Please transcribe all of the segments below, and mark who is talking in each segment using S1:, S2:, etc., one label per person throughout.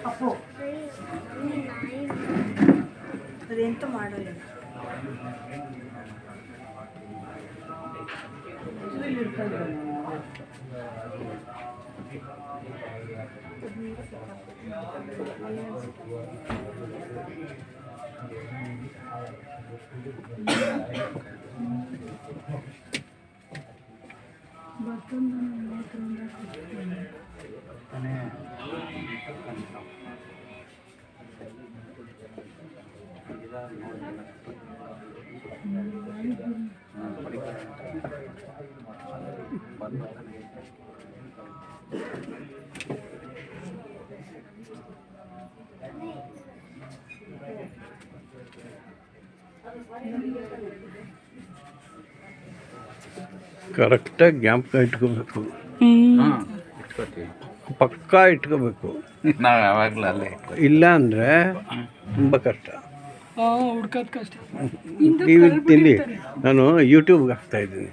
S1: ಅಪ್ಪು ಅದೇಂತ ಮಾಡಲ್ಲ.
S2: ಕರೆಕ್ಟಾಗಿ ಜ್ಞಾಪಕ ಇಟ್ಕೋಬೇಕು, ಪಕ್ಕಾ ಇಟ್ಕೋಬೇಕು.
S3: ನಾವು ಯಾವಾಗಲೂ ಅಲ್ಲೇ
S2: ಇಲ್ಲ ಅಂದರೆ ತುಂಬ ಕಷ್ಟ.
S1: ಹುಡ್ಕೋದು ಕಷ್ಟ.
S2: ಟಿವಿ ತಿಂಡಿ ನಾನು ಯೂಟ್ಯೂಬ್ಗೆ ಹಾಕ್ತಾಯಿದ್ದೀನಿ.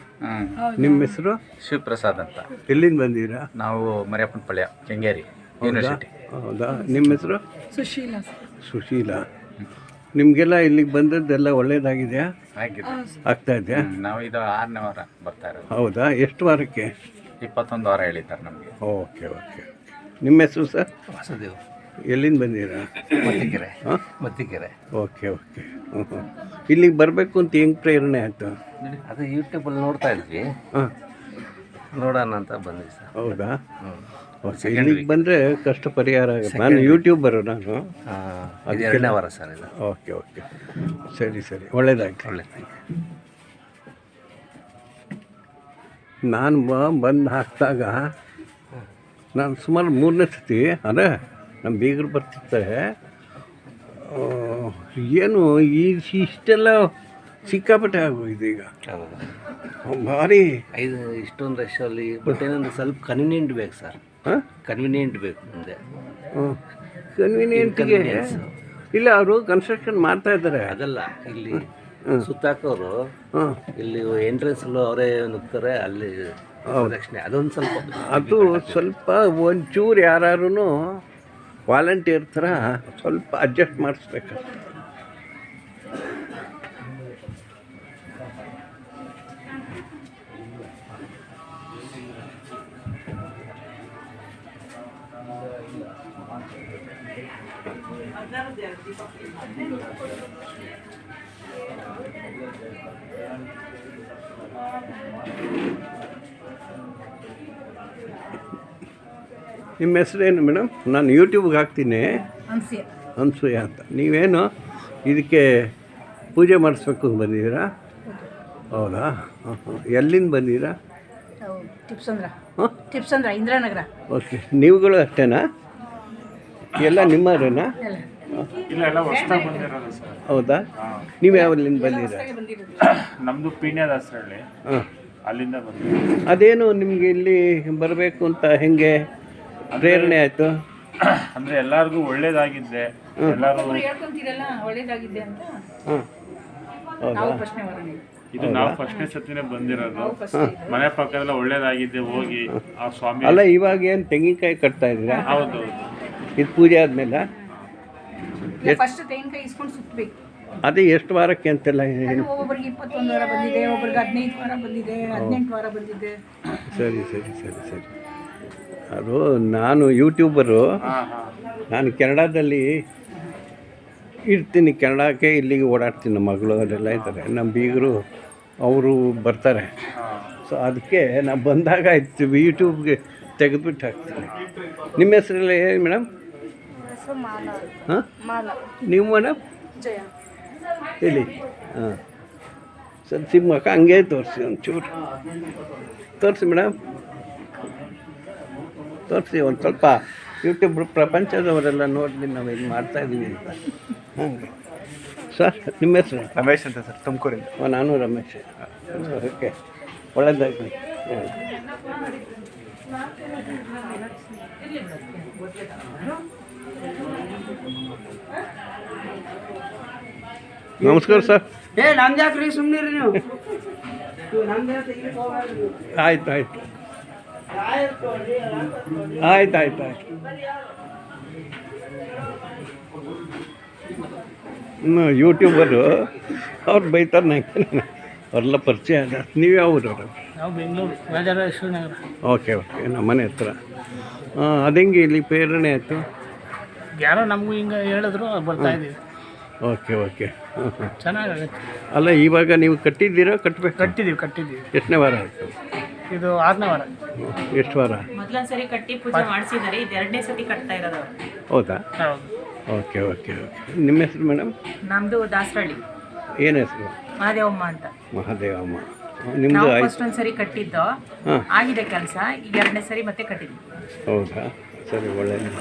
S2: ನಿಮ್ಮ ಹೆಸರು?
S3: ಶಿವಪ್ರಸಾದ್ ಅಂತ.
S2: ಎಲ್ಲಿಂದ ಬಂದಿದ್ದೀರಾ?
S3: ನಾವು ಮರಿಯಪ್ಪನ ಪಾಳ್ಯ, ಕೆಂಗೇರಿ ಯೂನಿವರ್ಸಿಟಿ.
S2: ಹೌದಾ? ನಿಮ್ಮ ಹೆಸರು?
S1: ಸುಶೀಲಾ.
S2: ಸುಶೀಲಾ. ನಿಮಗೆಲ್ಲ ಇಲ್ಲಿಗೆ ಬಂದದ್ದೆಲ್ಲ ಒಳ್ಳೇದಾಗಿದೆಯಾ?
S3: ಆಗಿದೆ,
S2: ಆಗ್ತಾ ಇದೆಯಾ?
S3: ನಾವು ಇದು 6ನೇ ವಾರ ಬರ್ತಾ ಇರೋದು.
S2: ಹೌದಾ? ಎಷ್ಟು ವಾರಕ್ಕೆ?
S3: 21 ವಾರ ಹೇಳಿದ್ದಾರೆ ನಮಗೆ.
S2: Okay okay. ನಿಮ್ಮ ಹೆಸರು ಸರ್?
S3: ವಾಸುದೇವ್.
S2: ಎಲ್ಲಿಂದ ಬಂದಿರಾ?
S3: ಮತ್ತಿಕೆರೆ.
S2: ಹಾಂ,
S3: ಮತ್ತಿಕೆರೆ.
S2: Okay okay. ಇಲ್ಲಿಗೆ ಬರಬೇಕು ಅಂತ ಹೆಂಗೆ ಪ್ರೇರಣೆ ಆಯಿತು?
S3: ಅದು ಯೂಟ್ಯೂಬಲ್ಲಿ ನೋಡ್ತಾ ಇದ್ವಿ,
S2: ಹಾಂ,
S3: ನೋಡೋಣ ಅಂತ ಬಂದ್ವಿ ಸರ್.
S2: ಹೌದಾ? ಓಕೆ. ಇಲ್ಲಿಗೆ ಬಂದರೆ ಕಷ್ಟ ಪರಿಹಾರ ಆಗುತ್ತೆ. ನಾನು ಯೂಟ್ಯೂಬರು, ನಾನು.
S3: ಇದು 2ನೇ ವಾರ ಸರ್ ಇದು.
S2: ಓಕೆ ಓಕೆ, ಸರಿ ಸರಿ, ಒಳ್ಳೇದಾಗಿ.
S3: ಒಳ್ಳೆ
S2: ನಾನು ಬಂದು ಹಾಕಿದಾಗ ನಾನು ಸುಮಾರು 3ನೇ ಸತಿ ಅದೇ ನಮ್ಮ ಬೀಗರು ಬರ್ತಿರ್ತಾರೆ. ಏನು ಇಷ್ಟೆಲ್ಲ ಸಿಕ್ಕಾಪಟ್ಟೆ ಆಗೋಗಿದೆ ಈಗ, ಭಾರಿ.
S3: ಇಷ್ಟೊಂದು ರಶಲ್ಲಿ ಬಟ್ ಏನಂದ್ರೆ ಸ್ವಲ್ಪ ಕನ್ವೀನಿಯೆಂಟ್ ಬೇಕು ಸರ್.
S2: ಹಾಂ,
S3: ಕನ್ವೀನಿಯೆಂಟ್ ಬೇಕು ಮುಂದೆ.
S2: ಕನ್ವೀನಿಯೆಂಟ್ಗೆ ಇಲ್ಲ, ಅವರು ಕನ್ಸ್ಟ್ರಕ್ಷನ್ ಮಾಡ್ತಾ ಇದ್ದಾರೆ.
S3: ಅದಲ್ಲ, ಇಲ್ಲಿ ಸುತ್ತಾಕೋರು ಇಲ್ಲಿ ಎಂಟ್ರೆನ್ಸಲ್ಲೂ ಅವರೇ ನುಗ್ತಾರೆ, ಅಲ್ಲಿ ರಕ್ಷಣೆ ಅದೊಂದು
S2: ಸ್ವಲ್ಪ ಒಂಚೂರು ಯಾರು ವಾಲಂಟಿಯರ್ ಥರ ಸ್ವಲ್ಪ ಅಡ್ಜಸ್ಟ್ ಮಾಡಿಸ್ಬೇಕು. ನಿಮ್ಮ ಹೆಸರೇನು ಮೇಡಮ್? ನಾನು ಯೂಟ್ಯೂಬ್ಗೆ ಹಾಕ್ತೀನಿ,
S1: ಅನ್ಸಿ
S2: ಅನ್ಸೂಯ ಅಂತ. ನೀವೇನು ಇದಕ್ಕೆ ಪೂಜೆ ಮಾಡಿಸ್ಬೇಕು ಅಂತ ಬಂದಿದ್ದೀರಾ? ಹೌದಾ? ಎಲ್ಲಿಂದ ಬಂದಿದ್ದೀರಾ?
S1: ಟಿಪ್ಸಂದ್ರ
S2: ಹಾಂ,
S1: ಟಿಪ್ಸಂದ್ರ ಇಂದಿರಾನಗರ.
S2: ಓಕೆ. ನೀವುಗಳು ಅಷ್ಟೇನಾ? ಎಲ್ಲ ನಿಮ್ಮವರೇನಾ?
S4: ಇಲ್ಲ ಹೊಸದಾಗಿ ಬಂದಿರೋದು ಸರ್.
S2: ಹೌದಾ? ನೀವು ಯಾವಲ್ಲಿಂದ ಬಂದಿದ್ದೀರಾ?
S4: ನಮ್ಮದು ಪೀಣ್ಯ ದಾಸರಳ್ಳಿ,
S2: ಹಾಂ.
S4: ಅಲ್ಲಿಂದ ಬಂದಿದ್ದೀವಿ.
S2: ಅದೇನು ನಿಮಗೆ ಇಲ್ಲಿ ಬರಬೇಕು ಅಂತ ಹೆಂಗೆ ಪ್ರೇರಣೆ ಆಯಿತು?
S4: ಅಂದರೆ ಎಲ್ಲರಿಗೂ ಒಳ್ಳೇದಾಗಿದ್ದೆ, ಎಲ್ಲರೂ
S1: ಹೇಳ್ಕೊಂತೀರಲ್ಲ ಒಳ್ಳೇದಾಗಿದೆ ಅಂತ.
S2: ಹಾಂ, ಹೌದಾ?
S1: ನಾವು ಪ್ರಶ್ನೆ ಮಾಡೋಣ.
S4: ಇದು ನಾವು ಫಸ್ಟ್ನೇ ಸತಿನೇ ಬಂದಿರೋದು. ಮನೆ ಪಕ್ಕದಲ್ಲ ಒಳ್ಳೇದಾಗಿದ್ದೆ, ಹೋಗಿ ಆ ಸ್ವಾಮಿ.
S2: ಅಲ್ಲ, ಇವಾಗ ಏನು ತೆಂಗಿನಕಾಯಿ ಕಟ್ತಾ ಇದ್ದೀರಾ?
S4: ಹೌದು.
S2: ಇದು ಪೂಜೆ ಆದಮೇಲೆ
S1: ಫಸ್ಟ್ ತೆಂಗಿನಕಾಯಿ ಇಸ್ಕೊಂಡು ಸುತ್ತಬೇಕು.
S2: ಅದೇ ಎಷ್ಟು ವಾರಕ್ಕೆ ಅಂತೆಲ್ಲ ಏನು?
S1: ಒಬ್ಬೊಬ್ಬರಿಗೆ 21 ವಾರ ಬಂದಿದೆ, ಒಬ್ಬರಿಗೆ 15 ವಾರ ಬಂದಿದೆ, 18 ವಾರ ಬಂದಿದೆ.
S2: ಸರಿ ಸರಿ ಸರಿ ಸರಿ. ಅದು ನಾನು ಯೂಟ್ಯೂಬರು, ನಾನು ಕೆನಡಾದಲ್ಲಿ ಇರ್ತೀನಿ. ಕೆನಡಾಕ್ಕೆ ಇಲ್ಲಿಗೆ ಓಡಾಡ್ತೀನಿ. ನಮ್ಮ ಮಗಳು ಅವರೆಲ್ಲ ಇದ್ದಾರೆ, ನಮ್ಮ ಬೀಗರು ಅವರು ಬರ್ತಾರೆ. ಸೊ ಅದಕ್ಕೆ ನಾನು ಬಂದಾಗ ಯೂಟ್ಯೂಬ್ಗೆ ತೆಗೆದುಬಿಟ್ಟು ಹಾಕ್ತೀನಿ. ನಿಮ್ಮ ಹೆಸರೆಲ್ಲ ಹೇಳಿ ಮೇಡಮ್? ಹಾಂ, ನೀವು ಮೇಡಮ್
S1: ಜಯ.
S2: ಹೇಳಿ. ಹಾಂ, ಸರ್ ಸಿಮ್ಮಕ್ಕ ಹಂಗೆ ತೋರಿಸಿ, ಒಂಚೂರು ತೋರಿಸಿ ಮೇಡಮ್, ತೋರಿಸಿ ಒಂದು ಸ್ವಲ್ಪ. ಯೂಟ್ಯೂಬ್ ಪ್ರಪಂಚದವರೆಲ್ಲ ನೋಡಲಿ ನಾವು ಇದು ಮಾಡ್ತಾಯಿದ್ದೀವಿ ಅಂತ. ಹಾಗೆ ಸರ್, ನಿಮ್ಮ ಹೆಸರು?
S4: ರಮೇಶ್ ಅಂತ ಸರ್, ತುಮಕೂರಿಂದ.
S2: ನಾನು ರಮೇಶ್. ಓಕೆ, ಒಳ್ಳೆಯದಾಗಲಿ. ನಮಸ್ಕಾರ ಸರ್.
S1: ನಮ್ದು ಯಾಕ್ರಿ ಸುಮ್ಮನಿರಿ ನೀವು?
S2: ಆಯ್ತು ಆಯ್ತು ಆಯ್ತು ಆಯ್ತು ಆಯ್ತು. ಯೂಟ್ಯೂಬರು ಅವ್ರು ಬೈತಾರೆ ನಂಗೆ, ಅವರೆಲ್ಲ ಪರಿಚಯ ಅದ. ನೀವು ಯಾವ ಊರವರು?
S1: ನಾವು ಬೆಂಗಳೂರು ರಾಜರಾಜೇಶ್ವರಿ.
S2: ಓಕೆ ಓಕೆ, ನಮ್ಮ ಮನೆ ಹತ್ರ. ಅದೆಂಗೆ ಇಲ್ಲಿ ಪ್ರೇರಣೆ ಆಯಿತು?
S1: ಯಾರೋ ನಮಗೂ ಹಿಂಗೆ ಹೇಳಿದ್ರು, ಬರ್ತಾ ಇದ್ದೀವಿ.
S2: Okay okay. ಹಾಂ ಹಾಂ,
S1: ಚೆನ್ನಾಗಾಗುತ್ತೆ.
S2: ಅಲ್ಲ, ಇವಾಗ ನೀವು ಕಟ್ಟಿದ್ದೀರಾ? ಕಟ್ಟಬೇಕು?
S1: ಕಟ್ಟಿದ್ದೀವಿ.
S2: ಎಷ್ಟನೇ ವಾರ ಆಯಿತು?
S1: ಇದು 6ನೇ ವಾರ.
S2: ಎಷ್ಟು ವಾರ?
S5: ಮೊದಲೊಂದು ಸರಿ ಕಟ್ಟಿ ಪೂಜೆ ಮಾಡಿಸಿದ್ದಾರೆ, ಇದು 2ನೇ ಸತಿ ಕಟ್ತಾ ಇರೋದು.
S2: ಹೌದಾ?
S1: ಹೌದು.
S2: Okay okay okay. ನಿಮ್ಮ ಹೆಸರು ಮೇಡಮ್?
S5: ನಮ್ಮದು ದಾಸರಳ್ಳಿ,
S2: ಏನು ಹೆಸರು?
S5: ಮಹಾದೇವಮ್ಮ ಅಂತ.
S2: ಮಹಾದೇವಮ್ಮ. ನಿಮ್ಮದು
S5: ನಾವು
S2: ಆಯ್ತು?
S5: ಫಸ್ಟ್ ಒಂದು ಸರಿ ಕಟ್ಟಿದ್ದು,
S2: ಹಾಂ,
S5: ಆಗಿದೆ ಕೆಲಸ. ಈಗ 2ನೇ ಸರಿ ಮತ್ತೆ ಕಟ್ಟಿದ್ವಿ.
S2: ಹೌದಾ? ಸರಿ, ಒಳ್ಳೆಯದು.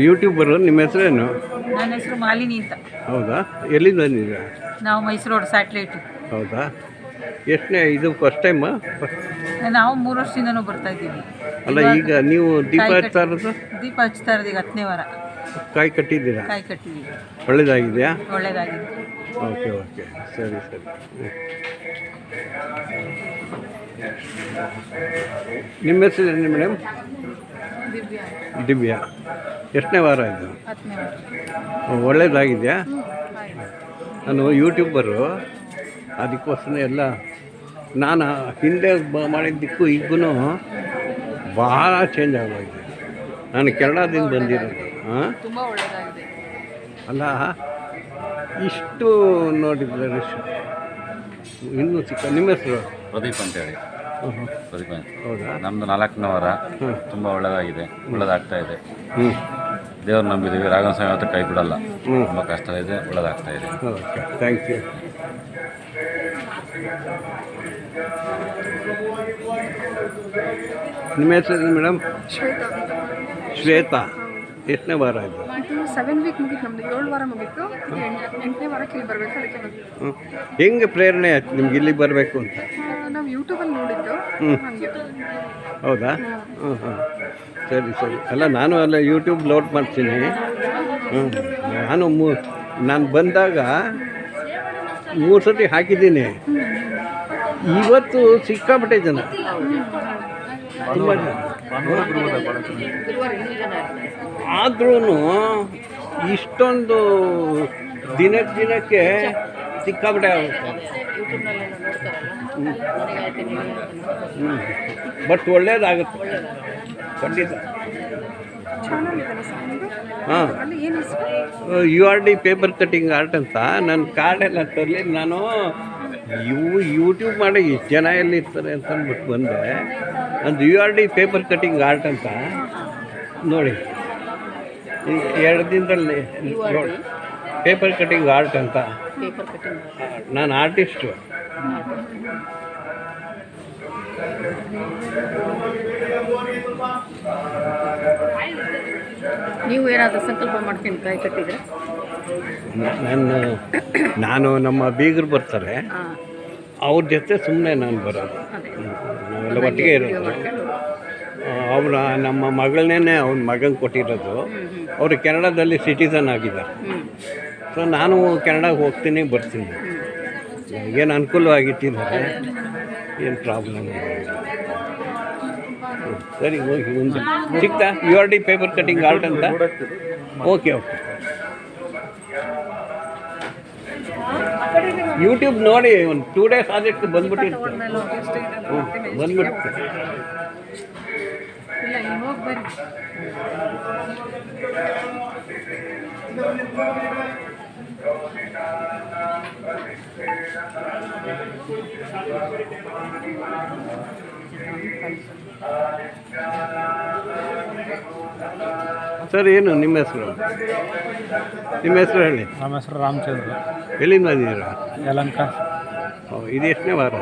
S2: ಯೂಟ್ಯೂಬರು, ನಿಮ್ಮ ಹೆಸರೇನು?
S1: ನನ್ನ ಹೆಸರು ಮಾಲಿನಿ ಅಂತ.
S2: ಹೌದಾ? ಎಲ್ಲಿಂದ ಬಂದಿದ್ದೀರಾ?
S1: ನಾವು ಮೈಸೂರು ರೋಡ್ ಸ್ಯಾಟ್ಲೈಟು.
S2: ಹೌದಾ? ಎಷ್ಟನೇ ಇದು ಫಸ್ಟ್ ಟೈಮಾ?
S1: ನಾವು 3 ವರ್ಷದಿಂದನೂ ಬರ್ತಾ ಇದ್ದೀವಿ.
S2: ಅಲ್ಲ, ಈಗ ನೀವು ದೀಪ ಹಚ್ತಾ ಇರೋದು?
S1: ದೀಪ ಹಚ್ತಾ ಇರೋದು ಈಗ 10ನೇ ವಾರ.
S2: ಕಾಯಿ ಕಟ್ಟಿದ್ದೀರಾ?
S1: ಕಾಯಿ ಕಟ್ಟಿದ್ದೀವಿ.
S2: ಒಳ್ಳೇದಾಗಿದೆಯಾ?
S1: ಒಳ್ಳೇದಾಗಿದೆ.
S2: ಓಕೆ ಓಕೆ, ಸರಿ ಸರಿ. ನಿಮ್ಮ ಹೆಸರು ಮೇಡಮ್? ದಿವ್ಯಾ. ಎಷ್ಟನೇ ವಾರ ಇದು?
S1: 10ನೇ ವಾರ.
S2: ಒಳ್ಳೇದಾಗಿದೆಯಾ? ನಾನು ಯೂಟ್ಯೂಬರು, ಅದಕ್ಕೋಸ್ಕರ ಎಲ್ಲ ನಾನು ಹಿಂದೆ ಮಾಡಿದ್ದಕ್ಕೂ ಈಗೂ ಭಾಳ ಚೇಂಜ್ ಆಗೋಗಿದೆ. ನಾನು ಕೆನಡಾದಿಂದ ಬಂದಿರೋದು. ಹಾಂ,
S1: ತುಂಬ ಒಳ್ಳೇದಾಗಿದೆ.
S2: ಅಲ್ಲ, ಇಷ್ಟು ನೋಡಿದ್ರೆ ಇನ್ನೂ ನಿಮ್ಮ ಹೆಸರು?
S6: ಪ್ರದೀಪ್ ಅಂತೇಳಿ. ಪ್ರದೀಪ್ ಅಂತ.
S2: ಹೌದಾ?
S6: ನಮ್ಮದು 4ನೇ ವಾರ. ತುಂಬ ಒಳ್ಳೆಯದಾಗಿದೆ, ಒಳ್ಳೆದಾಗ್ತಾ ಇದೆ.
S2: ಹ್ಞೂ,
S6: ದೇವ್ರು ನಂಬಿದ್ದೀವಿ. ರಾಘವ ಸ್ವಾಮಿ ಅವತ್ತು ಕೈ ಬಿಡಲ್ಲ. ತುಂಬ ಕಷ್ಟ ಇದೆ, ಒಳ್ಳೆದಾಗ್ತಾ ಇದೆ.
S2: Okay, thank you. ನಿಮ್ಮ ಹೆಸರು ಮೇಡಮ್?
S7: ಶ್ವೇತಾ.
S2: ಶ್ವೇತಾ. ಎಷ್ಟನೇ ವಾರ ಇದು?
S7: ಇದು 7 ವೀಕ್ ಮುಗೀತು ನಮ್ಮದು. 7 ವಾರ ಮುಗೀತು. 8ನೇ ವಾರಕ್ಕೆ ಇಲ್ಲಿ ಬರಬೇಕು, ಅದಕ್ಕೆ ಬಂದು.
S2: ಹೆಂಗೆ ಪ್ರೇರಣೆ ಆಯ್ತು ನಿಮ್ಗೆ ಇಲ್ಲಿಗೆ ಬರಬೇಕು ಅಂತ?
S7: ನಾವು ಯೂಟ್ಯೂಬಲ್ಲಿ ನೋಡಿದ್ದು ಹಾಗೆ.
S2: ಹೌದಾ? ಹಾಂ ಹಾಂ, ಸರಿ ಸರಿ. ಅಲ್ಲ, ನಾನು ಅಲ್ಲ ಯೂಟ್ಯೂಬ್ ಲೋಡ್ ಮಾಡ್ತೀನಿ. ನಾನು ಬಂದಾಗ 3 ಸತಿ ಹಾಕಿದ್ದೀನಿ. ಇವತ್ತು ಸಿಕ್ಕಾಪಟ್ಟೆ ಜನ, ತುಂಬ ಜನ. ಆದ್ರೂ ಇಷ್ಟೊಂದು ದಿನಕ್ಕೆ ಸಿಕ್ಕಾಪಟ್ಟೆ ಆಗುತ್ತೆ. ಬಟ್ ಒಳ್ಳೇದಾಗುತ್ತೆ ಖಂಡಿತ. ಹಾಂ, URD ಪೇಪರ್ ಕಟ್ಟಿಂಗ್ ಆರ್ಟ್ ಅಂತ ನನ್ನ ಕಾರ್ಡೆಲ್ಲ ತರಲಿ. ನಾನು ಯೂಟ್ಯೂಬ್ ಮಾಡಿ ಎಷ್ಟು ಜನ ಎಲ್ಲಿರ್ತಾರೆ ಅಂತ ಅಂದ್ಬಿಟ್ಟು ಬಂದೆ. ನಂದು URD ಪೇಪರ್ ಕಟ್ಟಿಂಗ್ ಆರ್ಟ್ ಅಂತ ನೋಡಿ, 2 ದಿನದಲ್ಲಿ ನೋಡಿ. ಪೇಪರ್ ಕಟ್ಟಿಂಗ್ ಆರ್ಟ್ ಅಂತ. ನಾನು ಆರ್ಟಿಸ್ಟು.
S7: ನೀವು ಏನಾದರೂ ಸಂಕಲ್ಪ ಮಾಡ್ಕೊಂಡು ಕಾಯಿ ಕಟ್ಟಿದ್ರೆ?
S2: ನಾನು ನಮ್ಮ ಬೀಗರು ಬರ್ತಾರೆ, ಅವ್ರ ಜೊತೆ ಸುಮ್ಮನೆ ನಾನು ಬರೋದು. ನಾವೆಲ್ಲ ಒಟ್ಟಿಗೆ ಇರೋದು. ಅವರ ನಮ್ಮ ಮಗಳನ್ನೇ ಅವ್ನ ಮಗಂಗೆ ಕೊಟ್ಟಿರೋದು. ಅವರು ಕೆನಡಾದಲ್ಲಿ ಸಿಟಿಸನ್ ಆಗಿದ್ದಾರೆ. ಸೊ ನಾನು ಕೆನಡಾಗೆ ಹೋಗ್ತೀನಿ ಬರ್ತೀನಿ. ಏನು ಅನುಕೂಲವಾಗಿಟ್ಟಿದ್ದಾರೆ, ಏನು ಪ್ರಾಬ್ಲಮ್ ಇಲ್ಲ. ಸರಿ, ಹೋಗಿ ಮುಂದೆ ಸಿಗ್ತಾ? URD ಪೇಪರ್ ಕಟ್ಟಿಂಗ್ ಆರ್ಟ್ ಅಂತ. ಓಕೆ ಓಕೆ, ಯೂಟ್ಯೂಬ್ ನೋಡಿ ಒಂದು 2 ಡೇಸ್ ಆದಷ್ಟು ಬಂದ್ಬಿಟ್ಟಿರ್ತೀವಿ. ಬಂದ್ಬಿಡ್ತೀವಿ.
S7: ಇಲ್ಲ, ಇಲ್ಲಿ ಹೋಗಿ ಬರ್ರಿ.
S2: ಸರ್ ಏನು ನಿಮ್ಮ ಹೆಸರು? ನಿಮ್ಮ ಹೆಸರು ಹೇಳಿ.
S8: ನಮ್ಮ ಹೆಸರು ರಾಮಚಂದ್ರ.
S2: ಎಲ್ಲಿಂದ ಬಂದಿದ್ದೀರಾ?
S8: ಯಲಂಕ.
S2: ಇದು ಎಷ್ಟನೇ ವಾರ?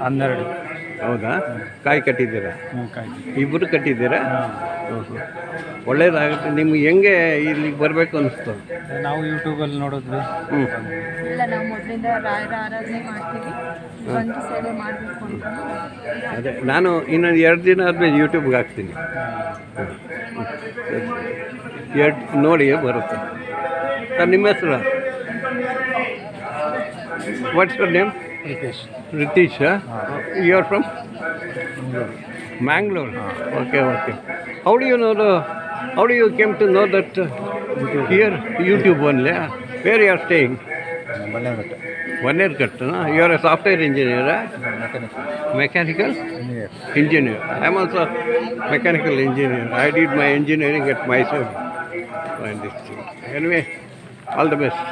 S8: 12.
S2: ಹೌದಾ? ಕಾಯಿ ಕಟ್ಟಿದ್ದೀರಾ?
S8: ಕಾಯಿ
S2: ಇಬ್ಬರು ಕಟ್ಟಿದ್ದೀರಾ? ಒಳ್ಳೇದಾಗುತ್ತೆ. ನಿಮ್ಗೆ ಹೆಂಗೆ ಇಲ್ಲಿಗೆ ಬರಬೇಕು ಅನ್ನಿಸ್ತು?
S8: ನಾವು ಯೂಟ್ಯೂಬಲ್ಲಿ ನೋಡಿದ್ವಿ.
S7: ಇಲ್ಲ, ನಾವು ಮೊದಲಿಂದ ರಾಯರ ಆರಾಧನೆ ಮಾಡ್ತೀವಿ, ಬಂದು ಸೇವೆ ಮಾಡಬೇಕು ಅಂತ.
S2: ಅದೇ ನಾನು ಇನ್ನೊಂದು 2 ದಿನ ಆದಮೇಲೆ ಯೂಟ್ಯೂಬ್ಗೆ ಹಾಕ್ತೀನಿ. ನೋಡಿ ಬರುತ್ತೆ. ಸರ್ ನಿಮ್ಮ ಹೆಸರು? What's your name? Ritesh. You are from? Mangalore. Okay. How do you came to know that here YouTube only? Where you are staying? Bannerghatta. You are a software engineer? Mechanical engineer. I am also mechanical engineer. I did my engineering at Mysore. And this thing. Anyway, all the best.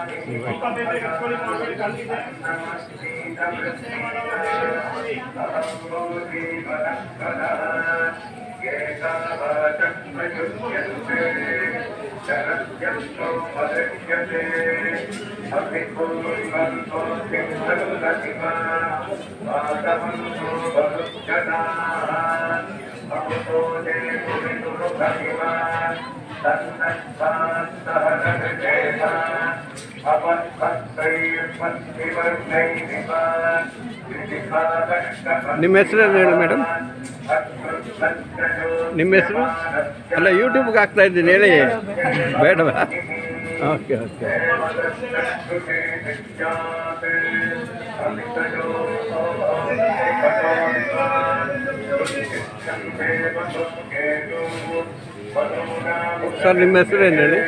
S2: ನಿಮ್ಮ ಹೆಸರು ಹೇಳಿ madam. ನಿಮ್ಮ ಹೆಸರು? ಅಲ್ಲ, ಯೂಟ್ಯೂಬ್ಗೆ ಹಾಕ್ತಾ ಇದ್ದೀನಿ, ಹೇಳಿ. ಬೇಡವಾ? ಓಕೆ. ಸರ್ ನಿಮ್ಮ ಹೆಸರು ಏನು ಹೇಳಿ?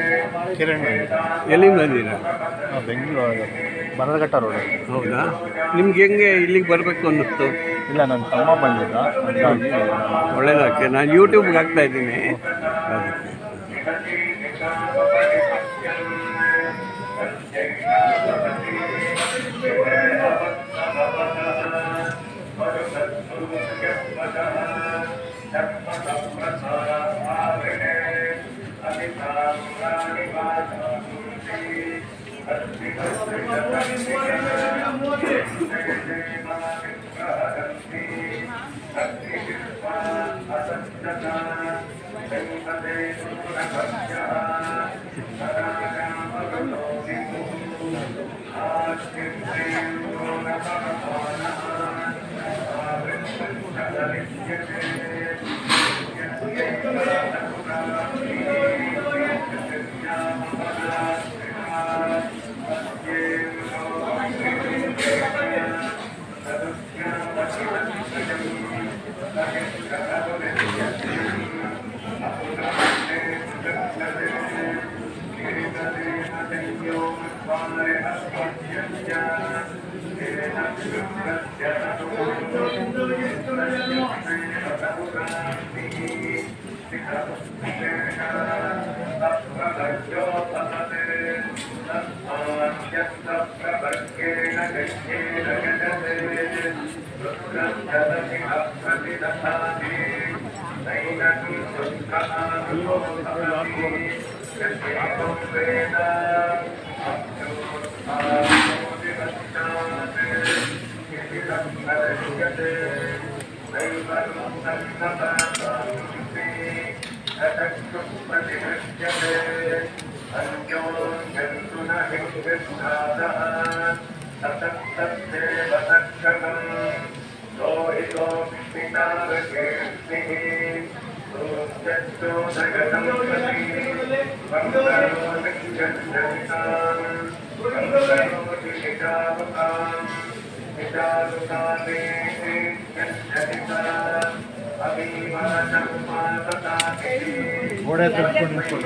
S8: ಕಿರಣ್.
S2: ಎಲ್ಲಿಂದ ಬಂದಿದ್ದೀರಾ?
S8: ಬೆಂಗಳೂರು ಬನರಘಟ್ಟ ರೋಡ್.
S2: ಹೌದಾ? ನಿಮ್ಗೆ ಹೆಂಗೆ ಇಲ್ಲಿಗೆ ಬರಬೇಕು ಅನ್ನಿಸ್ತು?
S8: ಇಲ್ಲ, ನನ್ನ ತಮ್ಮ ಬಂದಿದ್ದ.
S2: ಒಳ್ಳೇದಾಕೆ. ನಾನು ಯೂಟ್ಯೂಬ್ಗೆ ಹಾಕ್ತಾ ಇದ್ದೀನಿ.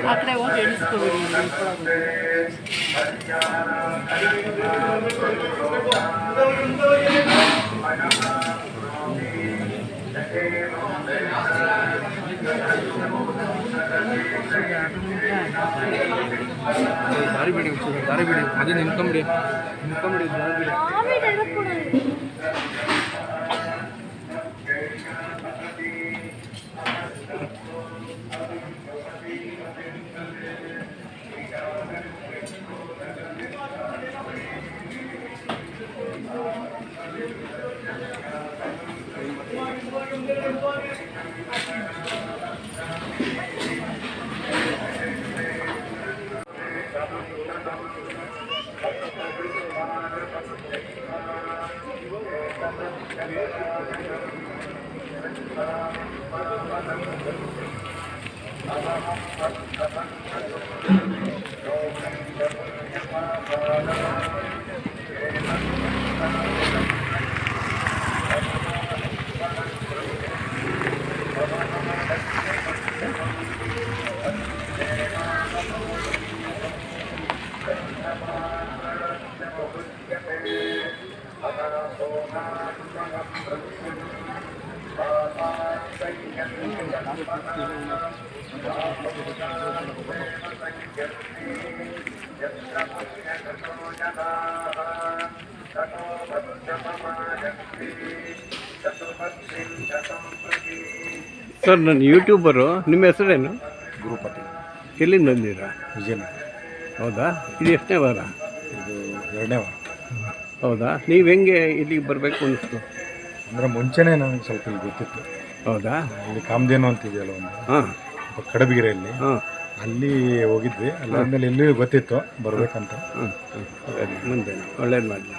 S5: ಆ ಕಡೆ ಹೋಗಿ ಎಣಿಸ್ಕೋಬಿಡಿ.
S8: ದಾರಿ ಬಿಡಿ, ಅದೇ ನಿಂತ್ಕೊಂಬಿಡಿ. ದಾರಿ ಬಿಡಿ.
S2: ಸರ್ ನಾನು ಯೂಟ್ಯೂಬರು. ನಿಮ್ಮ ಹೆಸರೇನು?
S8: ಗುರುಪತಿ
S2: ಎಲ್ಲಿಂದ ಬಂದಿರಾ?
S8: ವಿಜಯನಗರ.
S2: ಹೌದಾ? ಇದು ಎಷ್ಟನೇ ವಾರ?
S8: ಇದು 2ನೇ ವಾರ.
S2: ಹೌದಾ? ನೀವು ಹೆಂಗೆ ಇಲ್ಲಿಗೆ ಬರಬೇಕು ಅನಿಸ್ತು?
S8: ಅಂದರೆ ಮುಂಚೆನೇ ನನಗೆ ಸ್ವಲ್ಪ ಇಲ್ಲಿ ಗೊತ್ತಿತ್ತು.
S2: ಹೌದಾ?
S8: ಇಲ್ಲಿ ಕಾಮಧೇನು ಅಂತಿದೆಯಲ್ಲ ಒಂದು
S2: ಹಾಂ
S8: ಕಡಬಗಿರಿಯಲ್ಲಿ,
S2: ಹಾಂ
S8: ಅಲ್ಲಿ ಹೋಗಿದ್ವಿ. ಅಲ್ಲಾದ್ಮೇಲೆ ಎಲ್ಲಿ ಗೊತ್ತಿತ್ತು ಬರಬೇಕಂತ.
S2: ಹಾಂ ಮುಂದೆ ಒಳ್ಳೇದು ಮಾಡಲಿ.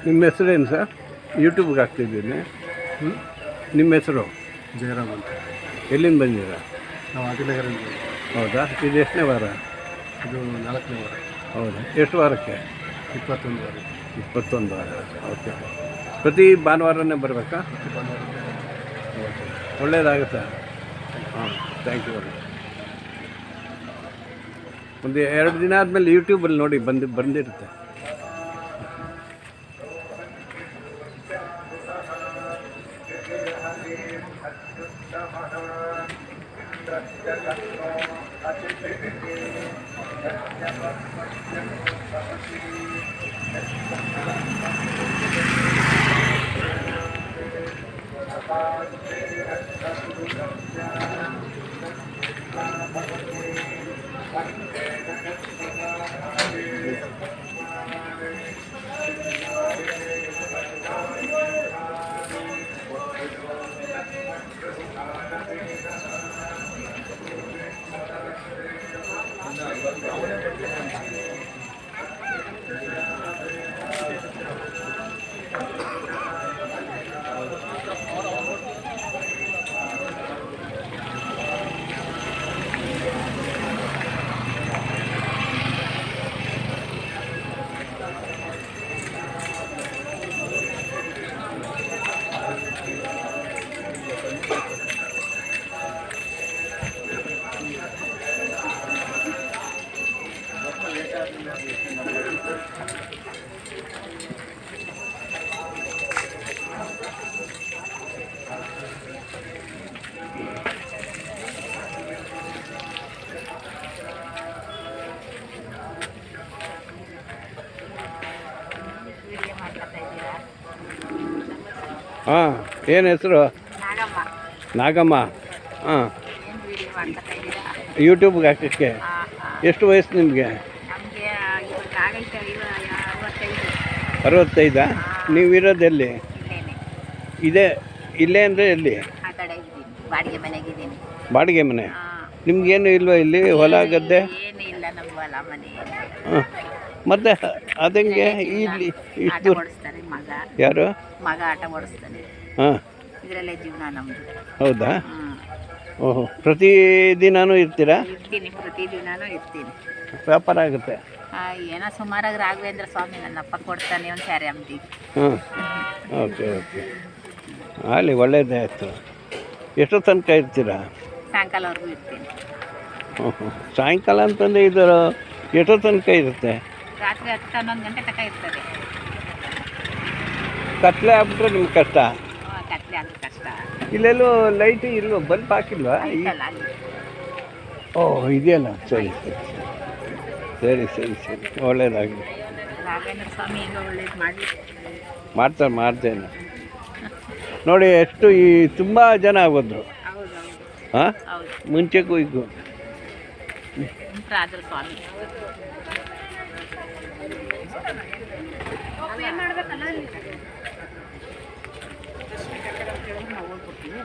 S2: ನಿಮ್ಮ ಹೆಸರೇನು ಸರ್? ಯೂಟ್ಯೂಬ್ಗೆ ಹಾಕ್ತಿದ್ದೀನಿ. ನಿಮ್ಮ ಹೆಸರು?
S8: ಜಯರಾಮ್ ಅಂತ.
S2: ಎಲ್ಲಿಂದ ಬಂದಿರಾ?
S8: ನಾವು ಆದಿನಗರ.
S2: ಹೌದಾ? ಇದು ಎಷ್ಟನೇ ವಾರ?
S8: ಇದು 4ನೇ ವಾರ.
S2: ಹೌದಾ? ಎಷ್ಟು ವಾರಕ್ಕೆ?
S8: 21 ವಾರ.
S2: 21 ವಾರ. ಓಕೆ. ಪ್ರತಿ ಭಾನುವಾರನೇ ಬರಬೇಕಾ? ಒಳ್ಳೆಯದಾಗುತ್ತೆ. ಹಾಂ, ಥ್ಯಾಂಕ್ ಯು. ಒಂದು 2 ದಿನ ಆದಮೇಲೆ ಯೂಟ್ಯೂಬಲ್ಲಿ ನೋಡಿ ಬಂದಿರುತ್ತೆ. ಹಾಂ, ಏನು ಹೆಸರು? ನಾಗಮ್ಮ. ಹಾಂ, ಯೂಟ್ಯೂಬ್ಗೆ ಹಾಕೋಕ್ಕೆ. ಎಷ್ಟು ವಯಸ್ಸು ನಿಮಗೆ? 65. ನೀವು ಇರೋದೆಲ್ಲಿ? ಇಲ್ಲೇ ಅಂದರೆ ಎಲ್ಲಿ? ಬಾಡಿಗೆ ಮನೆ. ನಿಮ್ಗೇನು ಇಲ್ವಾ ಇಲ್ಲಿ ಹೊಲ ಗದ್ದೆ? ಹಾಂ, ಮತ್ತೆ ಅದಂಗೆ ಇಲ್ಲಿ ಇಷ್ಟು ಯಾರು?
S9: ಮಗ ಆಟ ಓಡಿಸ್ತಾನೆ.
S2: ಹಾಂ,
S9: ಇದರಲ್ಲೇ ಜೀವನ ನಮ್ಮದು.
S2: ಹೌದಾ? ಓಹೋ, ಪ್ರತಿದಿನನೂ ಇರ್ತೀರಾ?
S9: ಇರ್ತೀನಿ, ಪ್ರತಿದಿನನೂ ಇರ್ತೀನಿ.
S2: ವ್ಯಾಪಾರ ಆಗುತ್ತೆ?
S9: ಏನೋ ಸುಮಾರಾಗಿ ರಾಘವೇಂದ್ರ ಸ್ವಾಮಿ ನನ್ನಪ್ಪ ಕೊಡ್ತಾನೆ ಒಂದು ಸ್ಯಾರಿ ಅಂಗಡಿಗೆ.
S2: ಹಾಂ, ಓಕೆ ಓಕೆ, ಅಲ್ಲಿ ಒಳ್ಳೇದೇ ಆಯಿತು. ಎಷ್ಟು ತನಕ ಇರ್ತೀರಾ?
S9: ಸಾಯಂಕಾಲವರೆಗೂ ಇರ್ತೀನಿ.
S2: ಹ್ಞೂ ಹ್ಞೂ, ಸಾಯಂಕಾಲ ಅಂತಂದರೆ ಇದು ಎಷ್ಟೋ ತನಕ ಇರುತ್ತೆ?
S9: ರಾತ್ರಿ 10-11 ಗಂಟೆ ತನಕ ಇರ್ತದೆ.
S2: ಕತ್ಲೆ ಆಗ್ಬಿಟ್ರೆ ನಿಮ್ಗೆ ಕಷ್ಟ.
S9: ಕತ್ಲೆ ಆದ್ರೆ ಕಷ್ಟ.
S2: ಇಲ್ಲೆಲ್ಲೂ ಲೈಟ್ ಇಲ್ವೋ? ಬಲ್ಪ್ ಹಾಕಿಲ್ವಾ? ಓಹ್, ಇದೆಯಲ್ಲ. ಸರಿ ಸರಿ ಸರಿ ಸರಿ ಸರಿ, ಒಳ್ಳೇದಾಗಲಿ.
S9: ರಾಘವೇಂದ್ರ ಸ್ವಾಮಿ ಈಗ ಒಳ್ಳೇದು ಮಾಡಲಿ.
S2: ಮಾಡ್ತೇನೆ ನೋಡಿ. ಎಷ್ಟು ತುಂಬ ಜನ ಆಗೋದ್ರು. ಹಾಂ, ಮುಂಚೆಗೂ ಈಗ
S9: ರಾಜರ ಸ್ವಾಮಿ ಏನು ಮಾಡಬೇಕಲ್ಲ ಅಲ್ಲಿ ನಾವು ಹೋಗ್ಬಿಡ್ತೀವಿ.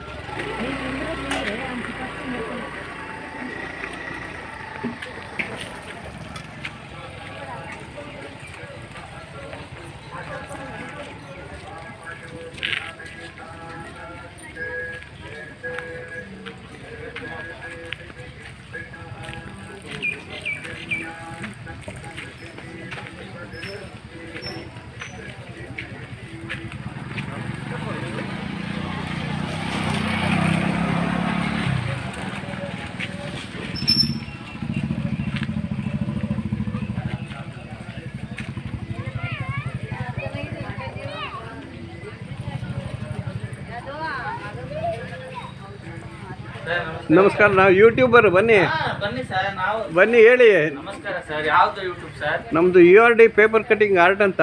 S2: ನಮಸ್ಕಾರ, ನಾವು ಯೂಟ್ಯೂಬರು. ಬನ್ನಿ
S3: ಬನ್ನಿ ಸರ್, ನಾವು
S2: ಬನ್ನಿ, ಹೇಳಿ.
S3: ನಮಸ್ಕಾರ ಸರ್. ಯಾವುದು ಯೂಟ್ಯೂಬ್ ಸರ್?
S2: ನಮ್ಮದು URD ಪೇಪರ್ ಕಟಿಂಗ್ ಆರ್ಟ್ ಅಂತ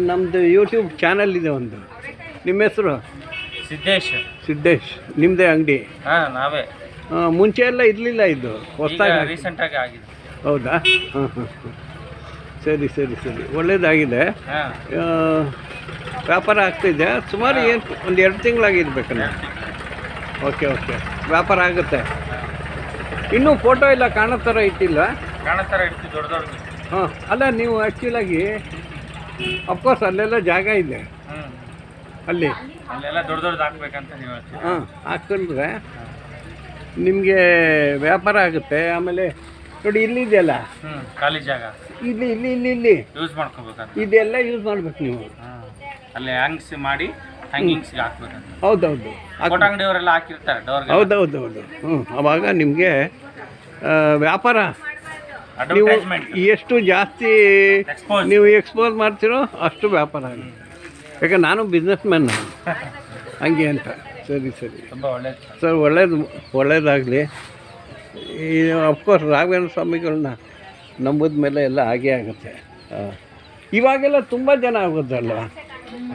S2: ನಮ್ಮದು ಯೂಟ್ಯೂಬ್ ಚಾನಲ್ ಇದೆ ಒಂದು. ನಿಮ್ಮ ಹೆಸರು? ಸಿದ್ದೇಶ್. ನಿಮ್ಮದೇ ಅಂಗಡಿ?
S3: ಹಾಂ, ನಾವೇ.
S2: ಮುಂಚೆ ಎಲ್ಲ ಇರಲಿಲ್ಲ, ಇದು ಹೊಸದಾಗಿ
S3: ರೀಸೆಂಟಾಗಿ ಆಗಿದೆ.
S2: ಹೌದಾ? ಹಾಂ ಹಾಂ. ಸರಿ, ಒಳ್ಳೆಯದಾಗಿದೆ. ವ್ಯಾಪಾರ ಆಗ್ತಿದೆ. ಸುಮಾರು ಏನು ಒಂದು 2 ತಿಂಗಳಾಗಿರ್ಬೇಕಲ್ಲ? ಓಕೆ, ವ್ಯಾಪಾರ ಆಗುತ್ತೆ. ಇನ್ನೂ ಫೋಟೋ ಎಲ್ಲ ಕಾಣೋ ಥರ ಇಟ್ಟಿಲ್ಲ?
S3: ಕಾಣೋ ಥರ ಇಡ್ತೀವಿ, ದೊಡ್ಡ.
S2: ಹಾಂ, ಅಲ್ಲ, ನೀವು ಆ್ಯಕ್ಚುಲಾಗಿ ಅಫ್ಕೋರ್ಸ್ ಅಲ್ಲೆಲ್ಲ ಜಾಗ ಇದೆ, ಅಲ್ಲಿ
S3: ಅಲ್ಲೆಲ್ಲ ದೊಡ್ಡದು ಹಾಕ್ಬೇಕಂತ ನೀವು ಹೇಳ್ತೀವಿ.
S2: ಹಾಂ, ಹಾಕ್ಕೊಂಡ್ರೆ ನಿಮಗೆ ವ್ಯಾಪಾರ ಆಗುತ್ತೆ. ಆಮೇಲೆ ನೋಡಿ, ಇಲ್ಲಿದೆಯಲ್ಲ
S3: ಖಾಲಿ ಜಾಗ,
S2: ಇಲ್ಲಿ
S3: ಯೂಸ್ ಮಾಡ್ಕೋಬೇಕಂತ.
S2: ಇದೆಲ್ಲ ಯೂಸ್ ಮಾಡ್ಬೇಕು ನೀವು.
S3: ಅಲ್ಲಿ ಹ್ಯಾಂಗ್ಸ್ ಮಾಡಿ ಹ್ಯಾಂಗಿಂಗ್ಸ್ಗೆ ಹಾಕ್ಬೇಕಂತ.
S2: ಹೌದೌದು,
S3: ಫೋಟೋ ಅಂಗಡಿಯವರೆಲ್ಲ ಹಾಕಿರ್ತಾರೆ ಡೋರ್ಗೆ.
S2: ಹೌದೌದು. ಆವಾಗ ನಿಮಗೆ ವ್ಯಾಪಾರ ನೀವು ಎಷ್ಟು ಜಾಸ್ತಿ ನೀವು ಎಕ್ಸ್ಪೋಸ್ ಮಾಡ್ತೀರೋ ಅಷ್ಟು ವ್ಯಾಪಾರ ಆಗುತ್ತೆ. ಯಾಕಂದ್ರೆ ನಾನು ಬಿಸ್ನೆಸ್ ಮ್ಯಾನ್, ಹಂಗೆ ಅಂತ. ಸರಿ.
S3: ತುಂಬ ಒಳ್ಳೇದು
S2: ಸರ್, ಒಳ್ಳೇದಾಗಲಿ. ಈ ಅಫ್ಕೋರ್ಸ್ ರಾಘವೇಂದ್ರ ಸ್ವಾಮಿಗಳನ್ನ ನಂಬಿದ ಮೇಲೆ ಎಲ್ಲ ಹಾಗೇ ಆಗುತ್ತೆ. ಇವಾಗೆಲ್ಲ ತುಂಬ ಜನ ಆಗೋದಲ್ಲ?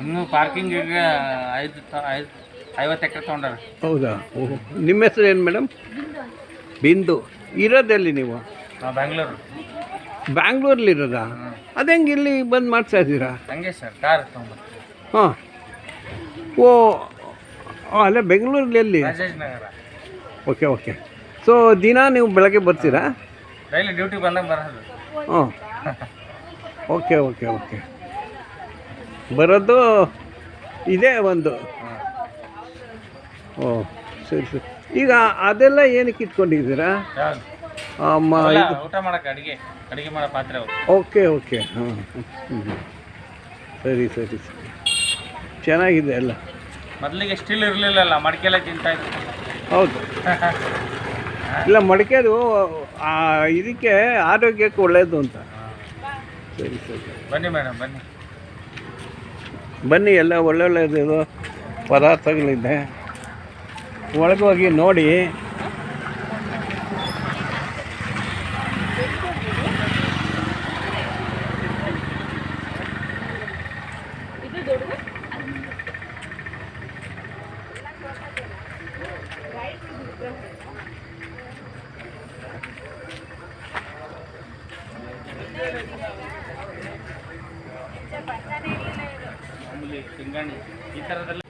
S3: ಇನ್ನೂ ಪಾರ್ಕಿಂಗಿಗೆ 50 ಎಕರೆ ತೊಗೊಂಡಾರೆ.
S2: ಹೌದಾ? ಓಹ್, ನಿಮ್ಮ ಹೆಸರು ಏನು ಮೇಡಮ್? ಬಿಂದು. ಇರೋದೆಲ್ಲಿ ನೀವು? ಬ್ಯಾಂಗ್ಳೂರಲ್ಲಿರೋದಾ? ಅದು ಹೆಂಗೆ ಇಲ್ಲಿ ಬಂದು ಮಾಡ್ತಾ ಇದ್ದೀರಾ?
S3: ಹಂಗೆ ಸರ್, ಕಾರ್ ತೊಗೊಂಡ್ಬರ್ತೀವಿ.
S2: ಹಾಂ, ಅಲ್ಲ, ಬೆಂಗಳೂರಲ್ಲಿ ಎಲ್ಲಿ?
S3: ರಾಜೇಶ್ ನಗರ.
S2: ಓಕೆ. ಸೊ ದಿನ ನೀವು ಬೆಳಗ್ಗೆ ಬರ್ತೀರಾ?
S3: ಡೈಲಿ ಡ್ಯೂಟಿ ಬಂದಾಗ ಬರೋದು.
S2: ಹಾಂ, ಓಕೆ. ಬರೋದು ಇದೇ ಒಂದು. ಓ, ಸರಿ. ಈಗ ಅದೆಲ್ಲ ಏನಕ್ಕೆ ಇಟ್ಕೊಂಡಿದ್ದೀರಾ?
S3: ಊಟ ಮಾಡಕ್ಕೆ, ಅಡಿಗೆ ಮಾಡೋ ಪಾತ್ರೆ.
S2: ಓಕೆ. ಹಾಂ, ಸರಿ. ಚೆನ್ನಾಗಿದೆ ಎಲ್ಲ.
S3: ಮೊದಲಿಗೆ ಸ್ಟಿಲ್ ಇರಲಿಲ್ಲಲ್ಲ, ಮಡಿಕೆಲ್ಲ ತಿಂತಾ ಇದ್ರು.
S2: ಹೌದು. ಇಲ್ಲ, ಮಡಿಕೆದು ಇದಕ್ಕೆ ಆರೋಗ್ಯಕ್ಕೆ ಒಳ್ಳೆಯದು ಅಂತ. ಸರಿ.
S3: ಬನ್ನಿ ಮೇಡಮ್,
S2: ಬನ್ನಿ. ಎಲ್ಲ ಒಳ್ಳೊಳ್ಳೆಯದು ಪದಾರ್ಥಗಳಿದೆ, ಒಳಗೆ ಹೋಗಿ ನೋಡಿ.
S3: ತಿಂಗಣಿ ಈ ಥರದೆಲ್ಲ.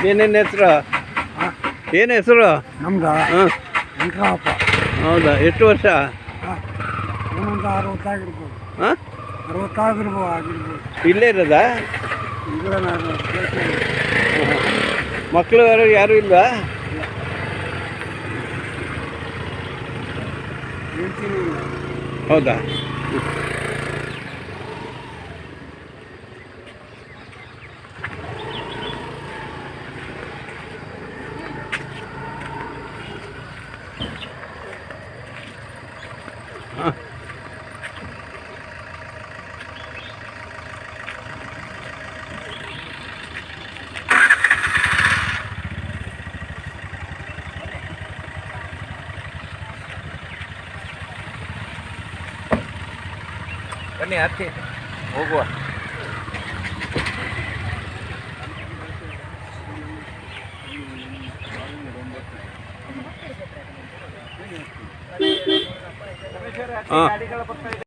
S2: ಏನೇನು ಹೆಸರು? ಏನು ಹೆಸರು
S1: ನಮ್ದು?
S2: ಹಾಂ,
S1: ವೆಂಕಟಪ್ಪ.
S2: ಹೌದಾ? ಎಷ್ಟು ವರ್ಷ?
S1: ಒಂದು 60 ಆಗಿರ್ಬೋದು.
S2: ಹಾಂ,
S1: 60 ಆಗಿರ್ಬೋದು.
S2: ಇಲ್ಲೇ ಇರೋದಾ?
S1: ಇಲ್ಲ, ನಾನು
S2: ಮಕ್ಕಳು ಯಾರು ಇಲ್ವಾ?
S1: ಹೇಳ್ತೀನಿ.
S2: ಹೌದಾ? ಹಾಂ, ಬನ್ನಿ ಹತ್ತಿ ಹೋಗುವ. ಹಾಂ